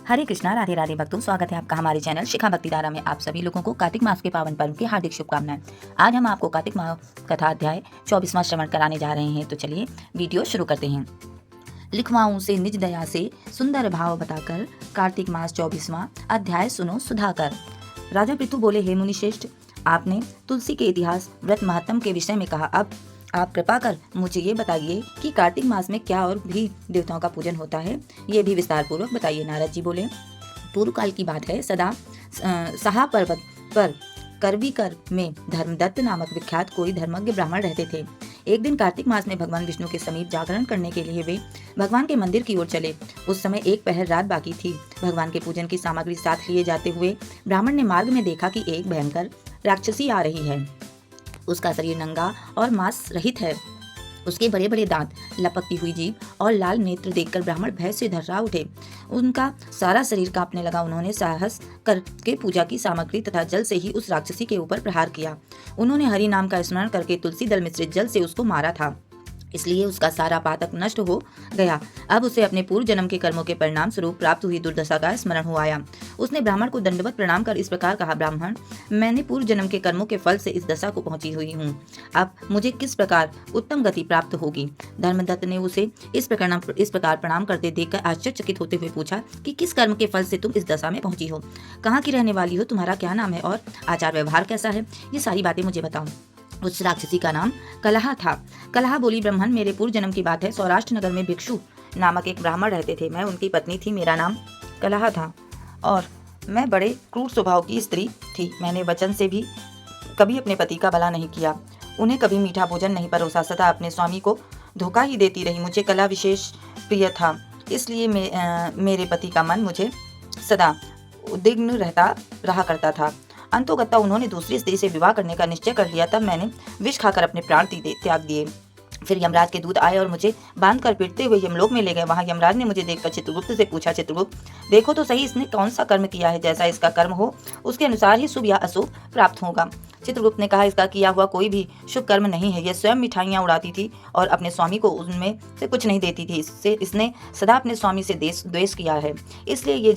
हरे कृष्णा, राधे राधे भक्तों, स्वागत है आपका हमारे चैनल शिखा भक्ति धारा में। आप सभी लोगों को कार्तिक मास के पावन पर्व की हार्दिक शुभकामनाएं। आज हम आपको कार्तिक माह कथा अध्याय 24वां श्रवण कराने जा रहे हैं, तो चलिए वीडियो शुरू करते हैं। लिखवाऊं से निज दया से सुंदर भाव बताकर, कार्तिक मास 24वां अध्याय सुनो सुधाकर। राजा पृथु बोले, हे मुनिश्रेष्ठ, आपने तुलसी के इतिहास व्रत महत्तम के विषय में कहा। अब आप कृपा कर मुझे ये बताइए कि कार्तिक मास में क्या और भी देवताओं का पूजन होता है, ये भी विस्तार पूर्वक बताइए। नारद जी बोले, पूर्व काल की बात है, सदा सहा पर्वत पर करवीकर में धर्मदत्त नामक विख्यात कोई धर्मज्ञ ब्राह्मण रहते थे। एक दिन कार्तिक मास में भगवान विष्णु के समीप जागरण करने के लिए वे भगवान के मंदिर की ओर चले। उस समय एक पहर रात बाकी थी। भगवान के पूजन की सामग्री साथ लिए जाते हुए ब्राह्मण ने मार्ग में देखा कि एक भयंकर राक्षसी आ रही है। उसका शरीर नंगा और मांस रहित है। उसके बड़े बड़े दांत, लपकती हुई जीभ और लाल नेत्र देखकर ब्राह्मण भय से धर्रा उठे। उनका सारा शरीर कांपने लगा। उन्होंने साहस करके पूजा की सामग्री तथा जल से ही उस राक्षसी के ऊपर प्रहार किया। उन्होंने हरि नाम का स्मरण करके तुलसी दल मिश्रित जल से उसको मारा था, इसलिए उसका सारा पातक नष्ट हो गया। अब उसे अपने पूर्व जन्म के कर्मों के परिणाम स्वरूप प्राप्त हुई दुर्दशा का स्मरण हो आया। उसने ब्राह्मण को दंडवत प्रणाम कर इस प्रकार कहा, ब्राह्मण, मैंने पूर्व जन्म के कर्मों के फल से इस दशा को पहुंची हुई हूँ। अब मुझे किस प्रकार उत्तम गति प्राप्त होगी? धर्मदत्त ने उसे इस प्रकार प्रणाम करते देखकर आश्चर्यचकित होते हुए पूछा कि किस कर्म के फल से तुम इस दशा में पहुंची हो, कहाँ की रहने वाली हो, तुम्हारा क्या नाम है और आचार व्यवहार कैसा है, ये सारी बातें मुझे बताओ। उस राक्षसी का नाम कलहा था। कलहा बोली, ब्राह्मण, मेरे पूर्व जन्म की बात है। सौराष्ट्र नगर में भिक्षु नामक एक ब्राह्मण रहते थे। मैं उनकी पत्नी थी। मेरा नाम कलहा था और मैं बड़े क्रूर स्वभाव की स्त्री थी। मैंने वचन से भी कभी अपने पति का भला नहीं किया। उन्हें कभी मीठा भोजन नहीं परोसा, सदा अपने स्वामी को धोखा ही देती रही। मुझे कलह विशेष प्रिय था, इसलिए मेरे पति का मन मुझे सदा उद्विग्न रहा करता था। अंतोगत्ता उन्होंने दूसरी स्त्री से विवाह करने का निश्चय कर लिया। तब मैंने विष खाकर अपने प्राण त्याग दिए। फिर यमराज के दूत आए और मुझे बांधकर पीटते हुए यमलोक में ले गए। वहां यमराज ने मुझे देखकर चित्रगुप्त से पूछा, चित्रगुप्त, देखो तो सही इसने कौन सा कर्म किया है। जैसा इसका कर्म हो उसके अनुसार ही शुभ या अशुभ प्राप्त होगा। चित्रगुप्त ने कहा, इसका किया हुआ कोई भी शुभ कर्म नहीं है। यह स्वयं मिठाइयाँ उड़ाती थी और अपने स्वामी को उनमें से कुछ नहीं देती थी। इसने सदा अपने स्वामी से द्वेष किया है, इसलिए ये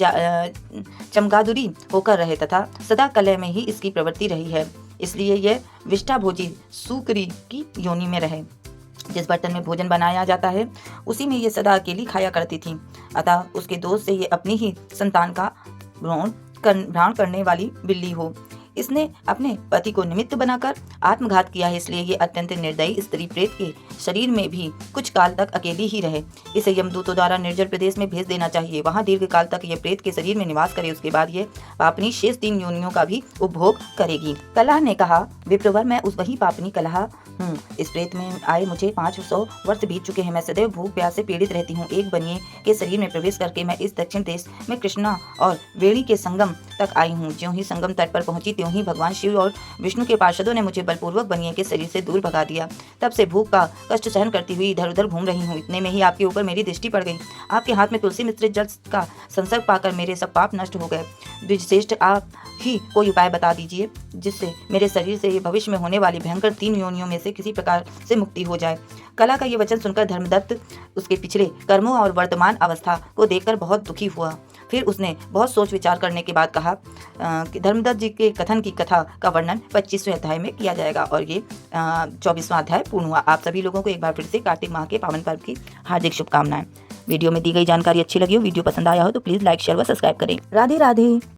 चमगादुरी होकर रहे तथा सदा कलह में ही इसकी प्रवृत्ति रही है। इसलिए यह विष्ठाभोजी सूकरी की योनि में रहे। जिस बर्तन में भोजन बनाया जाता है उसी में ये सदा अकेली खाया करती थी। अतः उसके दोष से ये अपनी ही संतान का भ्रण करने वाली बिल्ली हो। इसने अपने पति को निमित्त बनाकर आत्मघात किया है, इसलिए ये अत्यंत निर्दयी स्त्री प्रेत के शरीर में भी कुछ काल तक अकेली ही रहे। इसे यमदूतों द्वारा निर्जल प्रदेश में भेज देना चाहिए। वहां दीर्घ काल तक ये प्रेत के शरीर में निवास करे। उसके बाद ये पापनी शेष 3 योनियों का भी उपभोग करेगी। कलह ने कहा, विप्रवर, मैं उस वही पापनी कलह हूँ। इस प्रेत में आए मुझे 500 वर्ष बीत चुके हैं। मैं सदैव भूख प्यास से पीड़ित रहती हूँ। एक बनिए के शरीर में प्रवेश करके मैं इस दक्षिण देश में कृष्णा और वेणी के संगम तक आई हूँ। ज्यों ही संगम तट पर पहुंची त्यों ही भगवान शिव और विष्णु के पार्षदों ने मुझे बलपूर्वक बनिए के शरीर से दूर भगा दिया। तब से भूख का कष्ट सहन करती हुई इधर उधर घूम रही हूँ। इतने में ही आपके ऊपर मेरी दृष्टि पड़ गई। आपके हाथ में तुलसी मिश्रित जल का संसर्ग पाकर मेरे सब पाप नष्ट हो गए। द्विजश्रेष्ठ, आप ही कोई उपाय बता दीजिए जिससे मेरे शरीर से भविष्य में होने वाली भयंकर 3 योनियों में से किसी प्रकार से मुक्ति हो जाए। कला का ये वचन सुनकर धर्मदत्त उसके पिछले कर्मों और वर्तमान अवस्था को देखकर बहुत दुखी हुआ। फिर उसने बहुत सोच विचार करने के बाद कहा कि धर्मदत्त जी के कथन की कथा का वर्णन 25वें अध्याय में किया जाएगा और ये 24वां अध्याय पूर्ण हुआ। आप सभी लोगों को एक बार फिर से कार्तिक माह के पावन पर्व की हार्दिक शुभकामनाएं। वीडियो में दी गई जानकारी अच्छी लगी हो, वीडियो पसंद आया हो तो प्लीज़ लाइक, शेयर व सब्सक्राइब करें। राधे राधे।